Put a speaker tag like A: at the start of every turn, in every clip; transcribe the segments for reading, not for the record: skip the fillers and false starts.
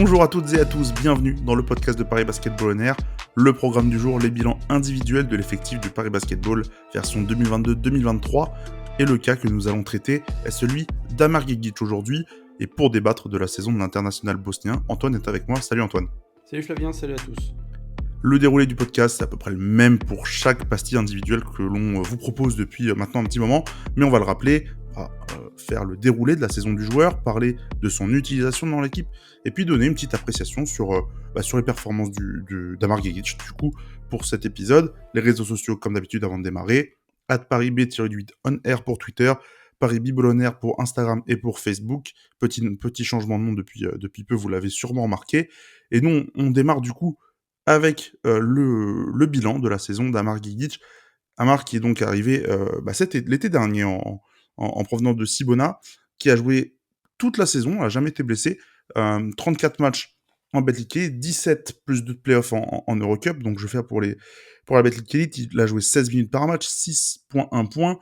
A: Bonjour à toutes et à tous, bienvenue dans le podcast de Paris Basketball On Air. Le programme du jour, les bilans individuels de l'effectif du Paris Basketball version 2022-2023. Et le cas que nous allons traiter est celui d'Amar Gegić aujourd'hui. Et pour débattre de la saison de l'international bosnien, Antoine est avec moi. Salut Antoine.
B: Salut Flavien, salut à tous.
A: Le déroulé du podcast, c'est à peu près le même pour chaque pastille individuelle que l'on vous propose depuis maintenant un petit moment. Mais on va le rappeler, on va faire le déroulé de la saison du joueur, parler de son utilisation dans l'équipe, et puis donner une petite appréciation sur les performances d'Amar Gegić. Du coup, pour cet épisode, les réseaux sociaux comme d'habitude avant de démarrer, @ParisB-8OnAir pour Twitter, ParisB-On pour Instagram et pour Facebook. Petit changement de nom depuis peu, vous l'avez sûrement remarqué. Et nous, on démarre du coup avec le bilan de la saison d'Amar Gegić. Amar qui est donc arrivé l'été dernier en provenance de Cibona, qui a joué toute la saison, n'a jamais été blessé, 34 matchs en Betclic Elite, 17 plus 2 de playoffs en Eurocup, donc je vais faire pour la Betclic Elite, il a joué 16 minutes par match, 6.1 points,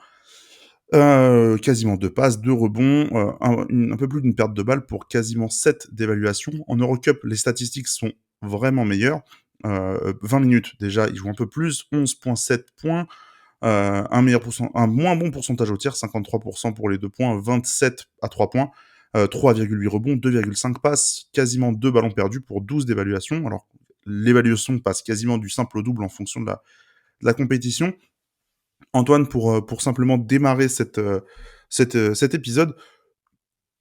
A: quasiment 2 passes, 2 rebonds, un peu plus d'une perte de balle pour quasiment 7 d'évaluation. En Eurocup, les statistiques sont vraiment meilleures. 20 minutes déjà, il joue un peu plus, 11.7 points, un moins bon pourcentage au tir, 53% pour les 2 points, 27 à 3 points, 3,8 rebonds, 2,5 passes, quasiment 2 ballons perdus pour 12 d'évaluation. Alors, l'évaluation passe quasiment du simple au double en fonction de la compétition. Antoine, pour simplement démarrer cet épisode,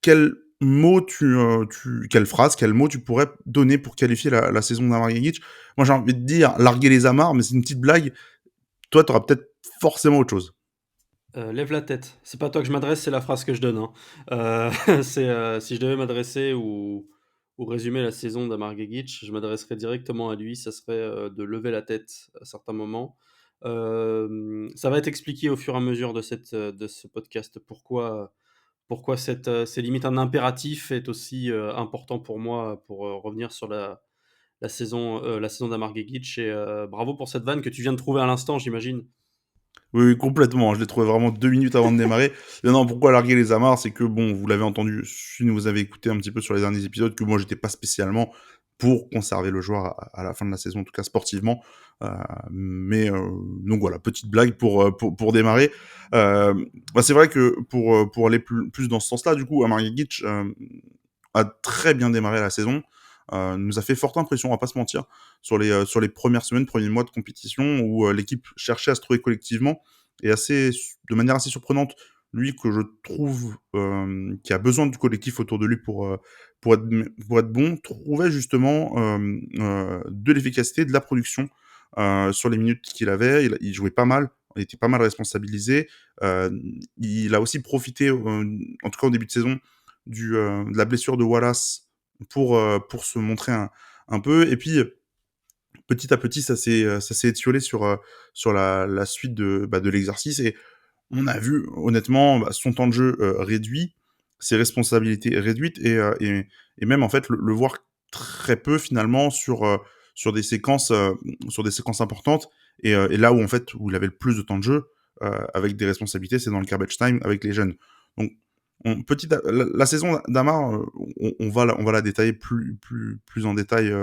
A: quel mot tu pourrais donner pour qualifier la saison d'Amar Gegić? Moi, j'ai envie de dire larguer les amarres, mais c'est une petite blague. Toi, t'auras peut-être forcément autre chose.
B: Lève la tête. C'est pas à toi que je m'adresse, c'est la phrase que je donne, hein. Si je devais m'adresser ou résumer la saison d'Amar Gegić, je m'adresserais directement à lui, ça serait, de lever la tête à certains moments. Ça va être expliqué au fur et à mesure de ce podcast pourquoi c'est limite un impératif est aussi, important pour moi pour, revenir sur la saison d'Amar Gegić et bravo pour cette vanne que tu viens de trouver à l'instant, j'imagine?
A: Oui, oui, complètement. Je l'ai trouvé vraiment 2 minutes avant de démarrer. Et non, pourquoi larguer les amarres? C'est que, bon, vous l'avez entendu, si vous avez écouté un petit peu sur les derniers épisodes, que moi, j'étais pas spécialement pour conserver le joueur à la fin de la saison, en tout cas sportivement. Donc voilà, petite blague pour démarrer. C'est vrai que pour aller plus dans ce sens-là, du coup, Amar Gegić a très bien démarré la saison. Nous a fait forte impression, on va pas se mentir, sur les premières semaines, premiers mois de compétition où l'équipe cherchait à se trouver collectivement et de manière assez surprenante, lui que je trouve qui a besoin du collectif autour de lui pour être bon, trouvait justement de l'efficacité, de la production sur les minutes qu'il avait. Il jouait pas mal, il était pas mal responsabilisé. Il a aussi profité, en tout cas au début de saison, de la blessure de Wallace pour se montrer un peu. Et puis, petit à petit, ça s'est étiolé sur la suite de l'exercice. Et on a vu, honnêtement, son temps de jeu réduit, ses responsabilités réduites, et même, en fait, le voir très peu, finalement, sur des séquences, importantes. Et là où, en fait, où il avait le plus de temps de jeu, avec des responsabilités, c'est dans le garbage time avec les jeunes. Donc, la saison d'Amar, on va la détailler plus en détail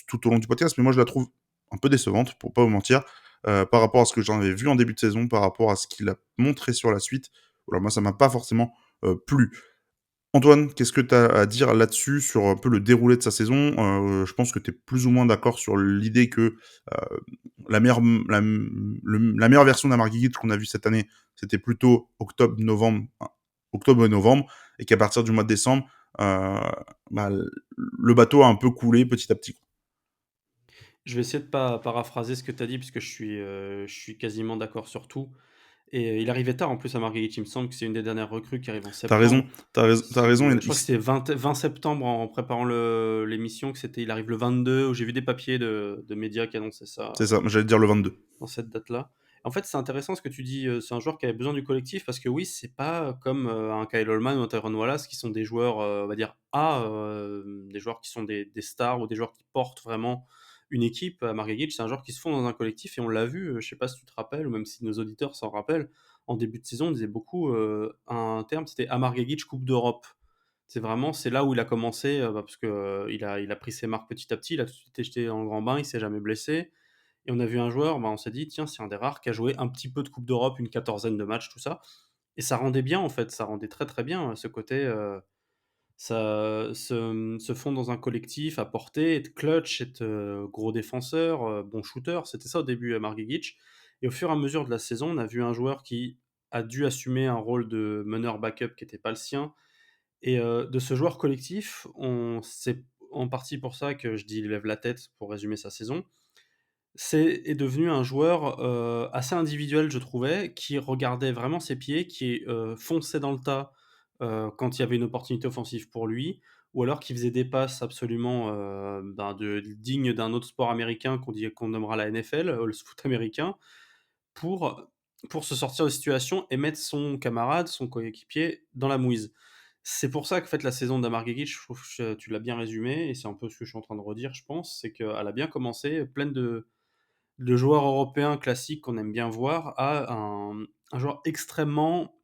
A: tout au long du podcast, mais moi je la trouve un peu décevante, pour pas vous mentir, par rapport à ce que j'en avais vu en début de saison, par rapport à ce qu'il a montré sur la suite. Voilà, moi ça m'a pas forcément plu. Antoine, qu'est-ce que tu as à dire là-dessus, sur un peu le déroulé de sa saison? Je pense que tu es plus ou moins d'accord sur l'idée que la meilleure, la meilleure version d'Amar Gegić qu'on a vue cette année, c'était plutôt octobre et novembre, et qu'à partir du mois de décembre, euh, bah, le bateau a un peu coulé petit à petit.
B: Je vais essayer de pas paraphraser ce que tu as dit puisque je suis quasiment d'accord sur tout et il arrivait tard en plus à Marguerite, il me semble que c'est une des dernières recrues qui arrive en
A: T'as raison,
B: septembre.
A: t'as raison.
B: Je crois que c'était 20 septembre en préparant l'émission que il arrive le 22 où j'ai vu des papiers de médias qui annonçaient ça
A: C'est ça, j'allais te dire le 22.
B: dans cette date-là. En fait, c'est intéressant ce que tu dis, c'est un joueur qui avait besoin du collectif parce que oui, c'est pas comme, un Kyle Allman ou un Tyrone Wallace qui sont des joueurs, on va dire A, des joueurs qui sont des stars ou des joueurs qui portent vraiment une équipe. Amar Gegić, c'est un joueur qui se fond dans un collectif et on l'a vu, je sais pas si tu te rappelles ou même si nos auditeurs s'en rappellent, en début de saison, on disait beaucoup, un terme, c'était Amar Gegić Coupe d'Europe. C'est là où il a commencé, parce que, il a pris ses marques petit à petit, il a tout de suite été jeté dans le grand bain, il s'est jamais blessé et on a vu un joueur, on s'est dit: «Tiens, c'est un des rares qui a joué un petit peu de coupe d'Europe, une quatorzaine de matchs, tout ça» et ça rendait bien, en fait, ça rendait très, très bien, ce côté, se fondre dans un collectif, apporter, être clutch, être, gros défenseur, bon shooter. C'était ça au début, Marc Guigic et au fur et à mesure de la saison, on a vu un joueur qui a dû assumer un rôle de meneur backup qui était pas le sien et de ce joueur collectif, c'est en partie pour ça que je dis: «Il lève la tête» pour résumer sa saison. Est devenu un joueur, assez individuel, je trouvais, qui regardait vraiment ses pieds, qui, fonçait dans le tas, quand il y avait une opportunité offensive pour lui, ou alors qui faisait des passes absolument, dignes d'un autre sport américain qu'on nommera la NFL, le foot américain, pour pour se sortir de situation et mettre son camarade, son coéquipier dans la mouise. C'est pour ça que, en fait, la saison d'Amar Guegic, je trouve que tu l'as bien résumé et c'est un peu ce que je suis en train de redire, je pense, c'est qu'elle a bien commencé, pleine de joueurs européens classiques qu'on aime bien voir à un joueur extrêmement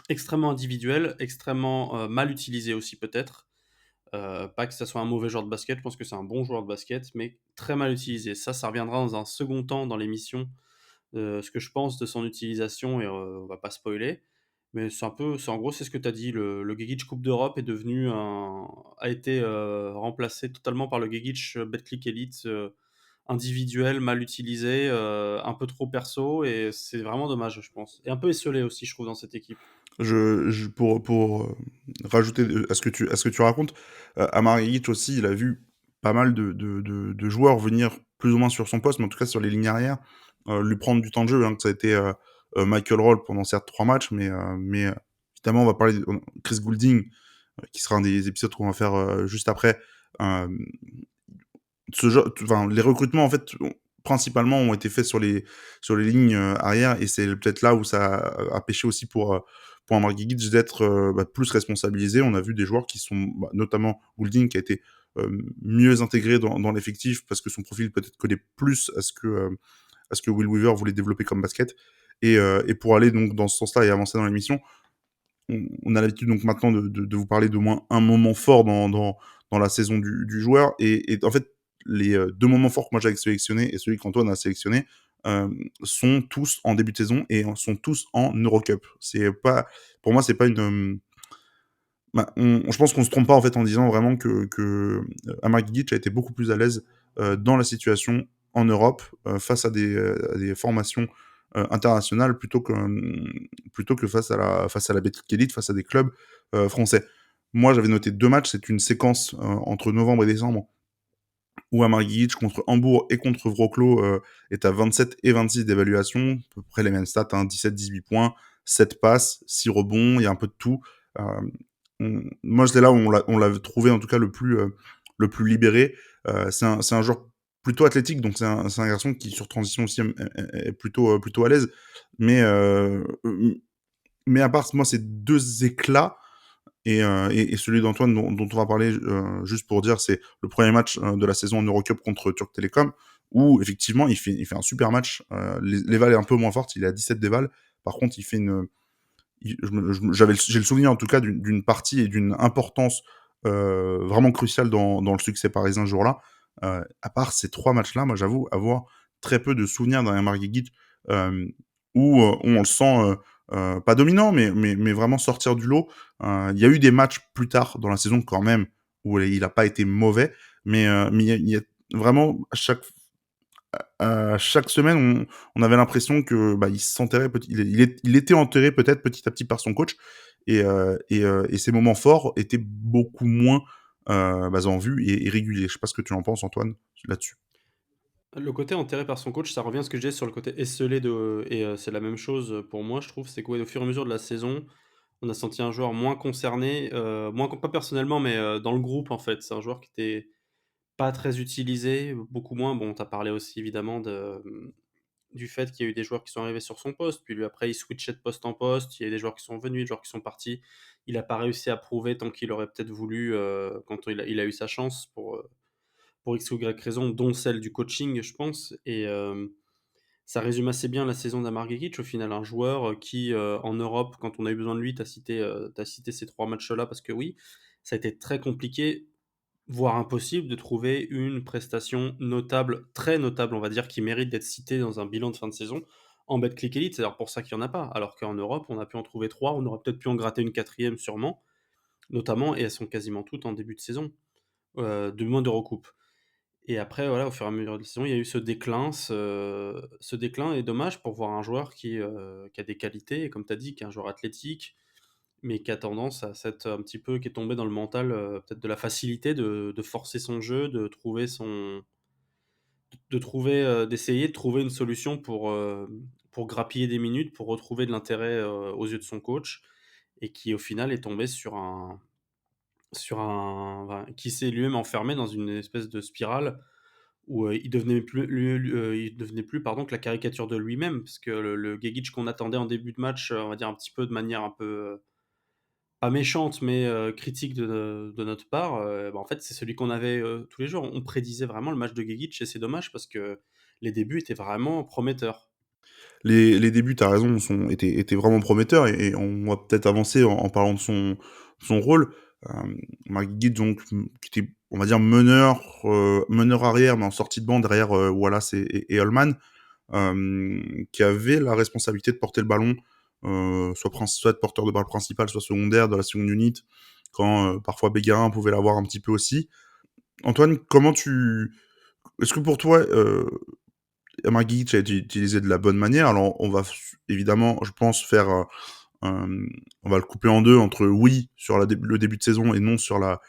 B: individuel, extrêmement, mal utilisé aussi peut-être. Pas que ça soit un mauvais joueur de basket, je pense que c'est un bon joueur de basket, mais très mal utilisé. Ça reviendra dans un second temps dans l'émission, ce que je pense de son utilisation et on va pas spoiler. Mais c'est en gros, c'est ce que tu as dit, le Guegic Coupe d'Europe est devenu un a été, remplacé totalement par le Guegic, Betclic Elite, individuel, mal utilisé, un peu trop perso et c'est vraiment dommage, je pense et un peu esseulé aussi, je trouve, dans cette équipe.
A: Pour rajouter à ce que tu racontes, Amar Yelich aussi, il a vu pas mal de joueurs venir plus ou moins sur son poste, mais en tout cas sur les lignes arrières, lui prendre du temps de jeu, hein, que ça a été, Michael Roll pendant certes 3 matchs, mais évidemment on va parler de Chris Goulding, qui sera un des épisodes qu'on va faire, juste après. Hem, les recrutements en fait, principalement ont été faits sur les lignes, arrière et c'est peut-être là où ça a pêché aussi pour un Marc Guigic d'être, plus responsabilisé. On a vu des joueurs qui sont, notamment Goulding qui a été, mieux intégré dans l'effectif parce que son profil peut-être collait plus à ce que Will Weaver voulait développer comme basket et pour aller donc dans ce sens-là et avancer dans l'émission, on a l'habitude donc maintenant de vous parler d'au moins un moment fort dans la saison du joueur. Et en fait, les 2 moments forts que moi j'avais sélectionnés et celui qu'Antoine a sélectionné, sont tous en début de saison et sont tous en Eurocup. C'est pas, pour moi, c'est pas une, je pense qu'on se trompe pas en fait en disant vraiment que Amar Gigic a été beaucoup plus à l'aise dans la situation en Europe face à des formations internationales plutôt que face à la Betclic Elite, face à des clubs français. Moi, j'avais noté 2 matchs, c'est une séquence entre novembre et décembre où Amar Gigic contre Hambourg et contre Wrocław est à 27 et 26 d'évaluation, à peu près les mêmes stats, hein, 17-18 points, 7 passes, 6 rebonds, il y a un peu de tout. Euh, moi, c'est là où on l'a trouvé en tout cas le plus libéré. C'est un joueur plutôt athlétique, donc c'est un garçon qui sur transition aussi est plutôt, plutôt à l'aise. Mais, euh, mais à part moi, ces deux éclats, et celui d'Antoine dont on va parler juste pour dire, c'est le premier match de la saison en Eurocup contre Turk Telecom, où effectivement il fait un super match. L'Eval est un peu moins forte, il est à 17 d'éval. Par contre, il fait une, j'ai le souvenir en tout cas d'une partie et d'une importance vraiment cruciale dans le succès parisien ce jour-là. À part ces 3 matchs-là, moi j'avoue avoir très peu de souvenirs d'un Marc Guigic où on le sent pas dominant, mais vraiment sortir du lot. Il y a eu des matchs plus tard dans la saison quand même où il n'a pas été mauvais, mais il y a vraiment chaque semaine, on avait l'impression que il s'enterrait, il était enterré peut-être petit à petit par son coach, et ses moments forts étaient beaucoup moins en vue et réguliers. Je sais pas ce que tu en penses, Antoine, là-dessus.
B: Le côté enterré par son coach, ça revient à ce que je disais sur le côté esseulé de et c'est la même chose, pour moi, je trouve. C'est qu'au fur et à mesure de la saison, on a senti un joueur moins concerné, moins pas personnellement, mais dans le groupe, en fait. C'est un joueur qui était pas très utilisé, beaucoup moins. Bon, tu as parlé aussi évidemment du fait qu'il y a eu des joueurs qui sont arrivés sur son poste, puis lui après il switchait de poste en poste, il y a des joueurs qui sont venus, des joueurs qui sont partis. Il a pas réussi à prouver tant qu'il aurait peut-être voulu, quand il a eu sa chance pour X ou Y raison, dont celle du coaching, je pense et ça résume assez bien la saison d'Amar Gegic, au final. Un joueur, qui, en Europe, quand on a eu besoin de lui, tu as cité ces 3 matchs-là parce que oui, ça a été très compliqué, voire impossible, de trouver une prestation notable, très notable, on va dire, qui mérite d'être citée dans un bilan de fin de saison en Betclic Elite. C'est d'ailleurs pour ça qu'il n'y en a pas. Alors qu'en Europe, on a pu en trouver 3, on aurait peut-être pu en gratter une quatrième sûrement, notamment, et elles sont quasiment toutes en début de saison, du moins d'Eurocoupe. Et après, voilà, au fur et à mesure de la saison, il y a eu ce déclin est dommage pour voir un joueur qui a des qualités, et comme tu as dit, qui est un joueur athlétique, mais qui a tendance à s'être un petit peu, qui est tombé dans le mental, peut-être de la facilité de forcer son jeu, d'essayer de trouver une solution pour grappiller des minutes, pour retrouver de l'intérêt, aux yeux de son coach, et qui au final est tombé qui s'est lui-même enfermé dans une espèce de spirale où, il devenait plus, pardon, que la caricature de lui-même, parce que le Gegic qu'on attendait en début de match, on va dire un petit peu de manière un peu, pas méchante, mais critique de notre part, en fait, c'est celui qu'on avait, tous les jours. On prédisait vraiment le match de Gegic, et c'est dommage parce que les débuts étaient vraiment prometteurs.
A: Les débuts, tu as raison, étaient vraiment prometteurs et on va peut-être avancer en parlant de son rôle. Marc Guitt, donc, qui était, on va dire, meneur arrière, mais en sortie de banc derrière Wallace et Holman, qui avait la responsabilité de porter le ballon, soit de porteur de balle principal, soit secondaire, de la seconde unit, quand parfois Bégarin pouvait l'avoir un petit peu aussi. Antoine, est-ce que pour toi, Margit a été utilisé de la bonne manière? Alors, on va évidemment, je pense, on va le couper en deux entre oui sur le début de saison et non sur la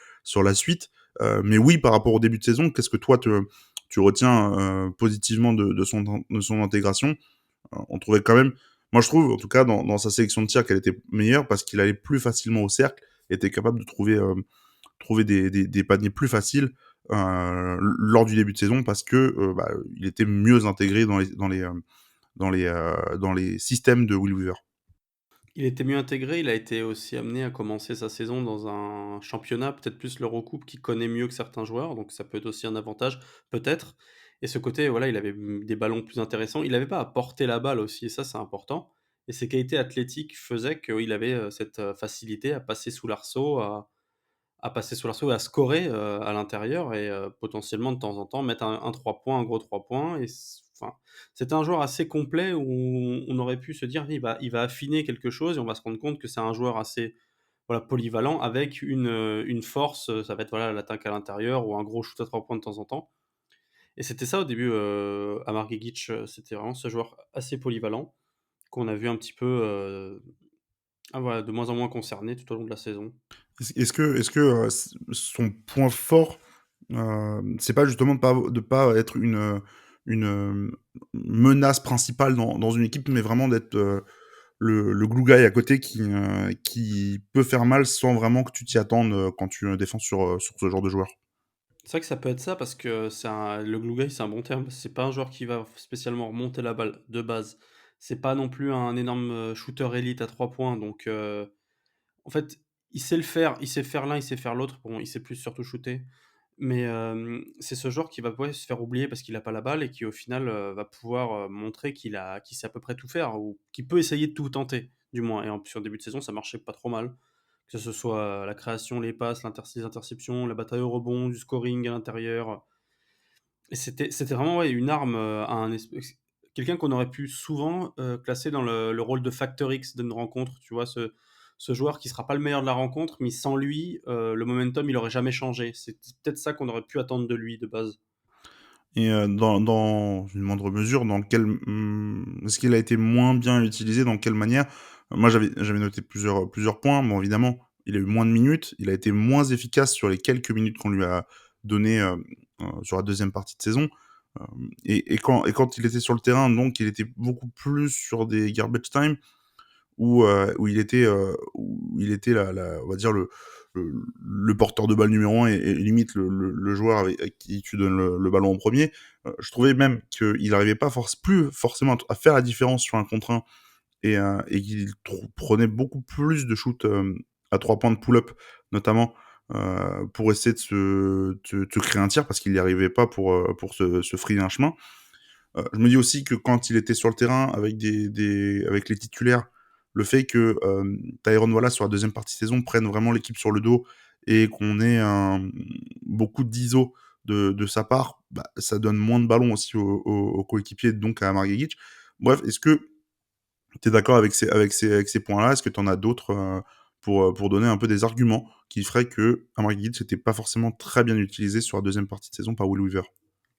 A: suite. Mais oui, par rapport au début de saison, qu'est-ce que toi tu retiens positivement de son intégration? On trouvait quand même, moi je trouve, en tout cas, dans sa sélection de tir, qu'elle était meilleure parce qu'il allait plus facilement au cercle, et était capable de trouver des paniers plus faciles lors du début de saison parce que il était mieux intégré dans les systèmes de Will Weaver.
B: Il était mieux intégré, il a été aussi amené à commencer sa saison dans un championnat, peut-être plus l'Eurocoupe, qu'il connaît mieux que certains joueurs, donc ça peut être aussi un avantage, peut-être. Et ce côté, voilà, il avait des ballons plus intéressants. Il n'avait pas à porter la balle aussi, et ça, c'est important. Et ses qualités athlétiques faisaient qu'il avait cette facilité à passer sous l'arceau, à passer sous l'arceau et à scorer à l'intérieur, et potentiellement de temps en temps mettre un 3 points, un gros 3 points. Enfin, c'est un joueur assez complet où on aurait pu se dire il va affiner quelque chose, et on va se rendre compte que c'est un joueur assez, voilà, polyvalent, avec une force, ça va être, voilà, l'attaque à l'intérieur ou un gros shoot à 3 points de temps en temps. Et c'était ça au début, Amar Gegic, c'était vraiment ce joueur assez polyvalent qu'on a vu un petit peu, voilà, de moins en moins concerné tout au long de la saison.
A: Est-ce que son point fort, c'est pas justement de pas être une menace principale dans une équipe, mais vraiment d'être le glue guy à côté qui peut faire mal sans vraiment que tu t'y attendes quand tu défends sur ce genre de joueur?
B: C'est vrai que ça peut être ça, parce que le glue guy, c'est un bon terme. C'est pas un joueur qui va spécialement remonter la balle de base. C'est pas non plus un énorme shooter élite à 3 points. Donc, en fait, il sait le faire. Il sait faire l'un, il sait faire l'autre. Bon, il sait plus surtout shooter. Mais c'est ce joueur qui va, ouais, se faire oublier parce qu'il a pas la balle, et qui au final va pouvoir montrer qu'il sait à peu près tout faire, ou qu'il peut essayer de tout tenter, du moins. Et en plus, en début de saison, ça marchait pas trop mal. Que ce soit la création, les passes, les interceptions, la bataille au rebond, du scoring à l'intérieur. Et c'était vraiment, ouais, une arme, quelqu'un qu'on aurait pu souvent classer dans le rôle de facteur X d'une rencontre, tu vois? Ce joueur qui sera pas le meilleur de la rencontre, mais sans lui, le momentum, il aurait jamais changé. C'est peut-être ça qu'on aurait pu attendre de lui de base.
A: Et dans une moindre mesure, est-ce qu'il a été moins bien utilisé? Dans quelle manière? Moi, j'avais noté plusieurs points. Bon, évidemment, il a eu moins de minutes, il a été moins efficace sur les quelques minutes qu'on lui a données, sur la deuxième partie de saison. Quand il était sur le terrain, donc il était beaucoup plus sur des garbage time où il était on va dire le porteur de balle numéro un et limite le joueur à qui tu donnes le ballon en premier. Je trouvais même qu'il n'arrivait pas plus forcément à faire la différence sur un contre un et qu'il prenait beaucoup plus de shoots à 3 points de pull-up, notamment pour essayer de créer un tir parce qu'il n'y arrivait pas pour se frayer un chemin. Je me dis aussi que quand il était sur le terrain avec les titulaires, le fait que Tyrone Wallace sur la deuxième partie de saison prenne vraiment l'équipe sur le dos et qu'on ait beaucoup d'ISO de sa part, bah, ça donne moins de ballons aussi aux coéquipiers, donc à Marguerite. Bref, est-ce que tu es d'accord avec ces points-là? Est-ce que tu en as d'autres pour donner un peu des arguments qui feraient que Marguerite n'était pas forcément très bien utilisé sur la deuxième partie de saison par Will Weaver?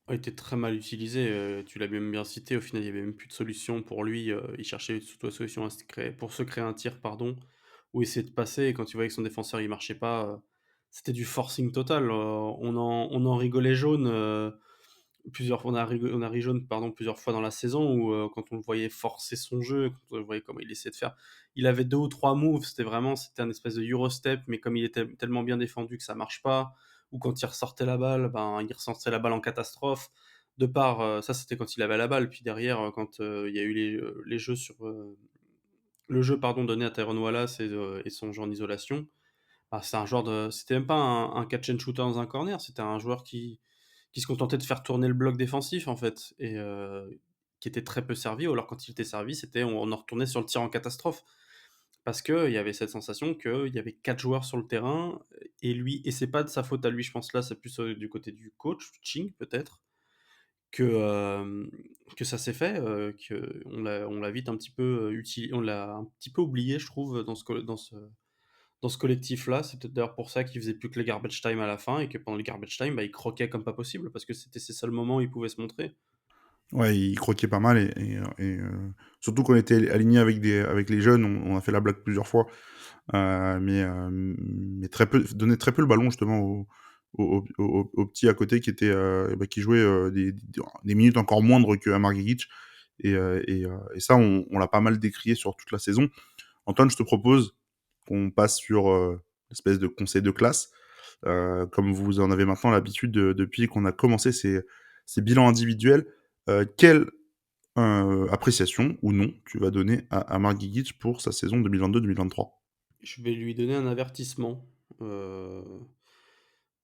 B: A été très mal utilisé, tu l'as même bien cité, au final, il y avait même plus de solution pour lui, il cherchait surtout la solution à se créer un tir, pardon, ou essayer de passer et quand il voyait que son défenseur, il marchait pas, c'était du forcing total, on en rigolait jaune, plusieurs fois on a ri jaune, pardon, plusieurs fois dans la saison où, quand on le voyait forcer son jeu, quand on le voyait comment il essayait de faire. Il avait 2 ou 3 moves, c'était un espèce de Eurostep, mais comme il était tellement bien défendu que ça marche pas, ou quand il ressortait la balle, ben, il ressortait la balle en catastrophe. De part, ça c'était quand il avait la balle, puis derrière, quand, il y a eu les jeux le jeu pardon donné à Tyrone Wallace et son jeu en isolation, bah, c'était même pas un catch and shooter dans un corner, c'était un joueur qui se contentait de faire tourner le bloc défensif en fait et qui était très peu servi ou alors quand il était servi, on en retournait sur le tir en catastrophe. Parce qu'il y avait cette sensation qu'il y avait 4 joueurs sur le terrain et lui et c'est pas de sa faute à lui, je pense là, c'est plus, du côté du coach, Ching peut-être, que, que ça s'est fait, qu'on l'a vite un petit peu, on l'a un petit peu oublié je trouve dans ce collectif-là. C'est peut-être d'ailleurs pour ça qu'il faisait plus que les garbage time à la fin et que pendant les garbage time, bah, il croquait comme pas possible parce que c'était ses seuls moments où il pouvait se montrer.
A: Ouais, il croquait pas mal surtout qu'on était aligné avec les jeunes, on a fait la blague plusieurs fois, mais très peu donnait très peu le ballon justement aux petits à côté qui jouaient, des minutes encore moindres qu'à Marguerite et ça on l'a pas mal décrié sur toute la saison. Antoine, je te propose qu'on passe sur, l'espèce de conseil de classe. Comme vous en avez maintenant l'habitude depuis qu'on a commencé ces bilans individuels, quelle appréciation ou non tu vas donner à Marc Gigic pour sa saison 2022-2023?
B: Je vais lui donner un avertissement, heu,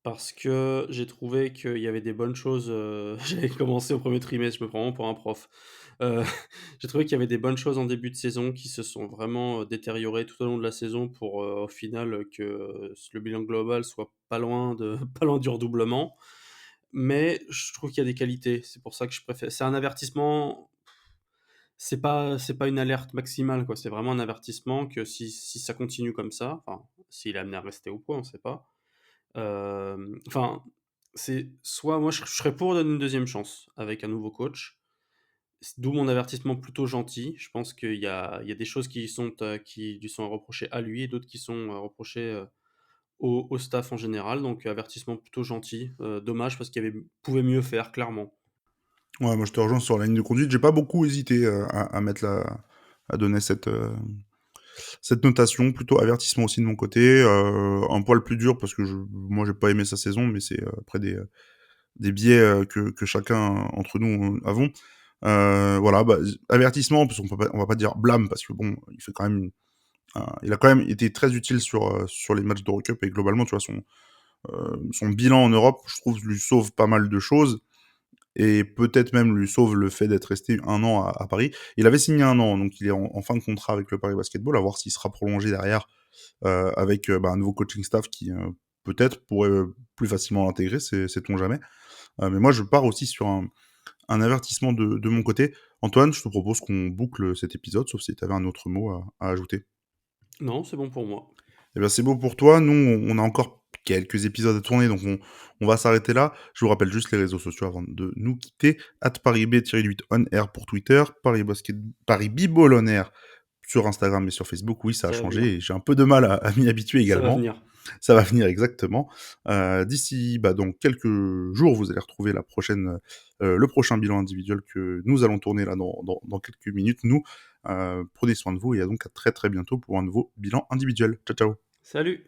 B: parce que j'ai trouvé qu'il y avait des bonnes choses, j'avais commencé au premier trimestre, je me prends vraiment pour un prof. Heu, j'ai trouvé qu'il y avait des bonnes choses en début de saison qui se sont vraiment, détériorées tout au long de la saison pour, au final, que le bilan global soit pas loin de pas loin du redoublement. Mais je trouve qu'il y a des qualités. C'est pour ça que je préfère c'est un avertissement, c'est pas une alerte maximale, quoi. C'est vraiment un avertissement que si ça continue comme ça, enfin, s'il est amené à rester ou quoi, on sait pas. Enfin, c'est soit moi je serais pour donner une deuxième chance avec un nouveau coach, d'où mon avertissement plutôt gentil. Je pense qu'il y a des choses qui lui sont reprochées à lui et d'autres qui sont, reprochées, au staff en général, donc avertissement plutôt gentil. Dommage parce qu'il y avait pouvait mieux faire, clairement.
A: Ouais, moi je te rejoins sur la ligne de conduite. J'ai pas beaucoup hésité à donner cette notation, plutôt avertissement aussi de mon côté. Un poil plus dur parce que moi j'ai pas aimé sa saison, mais c'est après des biais que chacun entre nous avons. Voilà, bah, avertissement, parce on va pas dire blâme, parce que bon, il a quand même été très utile sur les matchs d'Eurocup et globalement, tu vois, son bilan en Europe, je trouve, lui sauve pas mal de choses et peut-être même lui sauve le fait d'être resté un an à Paris. Il avait signé un an, donc il est en fin de contrat avec le Paris Basketball, à voir s'il sera prolongé derrière avec bah, un nouveau coaching staff qui peut-être pourrait plus facilement l'intégrer, sait-on jamais. Mais moi, je pars aussi sur un avertissement de mon côté. Antoine, je te propose qu'on boucle cet épisode, sauf si tu avais un autre mot à ajouter.
B: Non, c'est bon pour moi.
A: Eh bien, c'est beau pour toi. Nous, on a encore quelques épisodes à tourner, donc on va s'arrêter là. Je vous rappelle juste les réseaux sociaux avant de nous quitter. @ParisB-8 on air pour Twitter, Paris Basket, Paris Biball on air sur Instagram et sur Facebook. Oui, ça a
B: Ça va venir,
A: changé et j'ai un peu de mal à m'y habituer
B: ça va
A: également.
B: venir.
A: Ça va venir exactement. D'ici bah, dans quelques jours, vous allez retrouver le prochain bilan individuel que nous allons tourner là dans quelques minutes. Nous, prenez soin de vous et à donc à très très bientôt pour un nouveau bilan individuel. Ciao ciao.
B: Salut!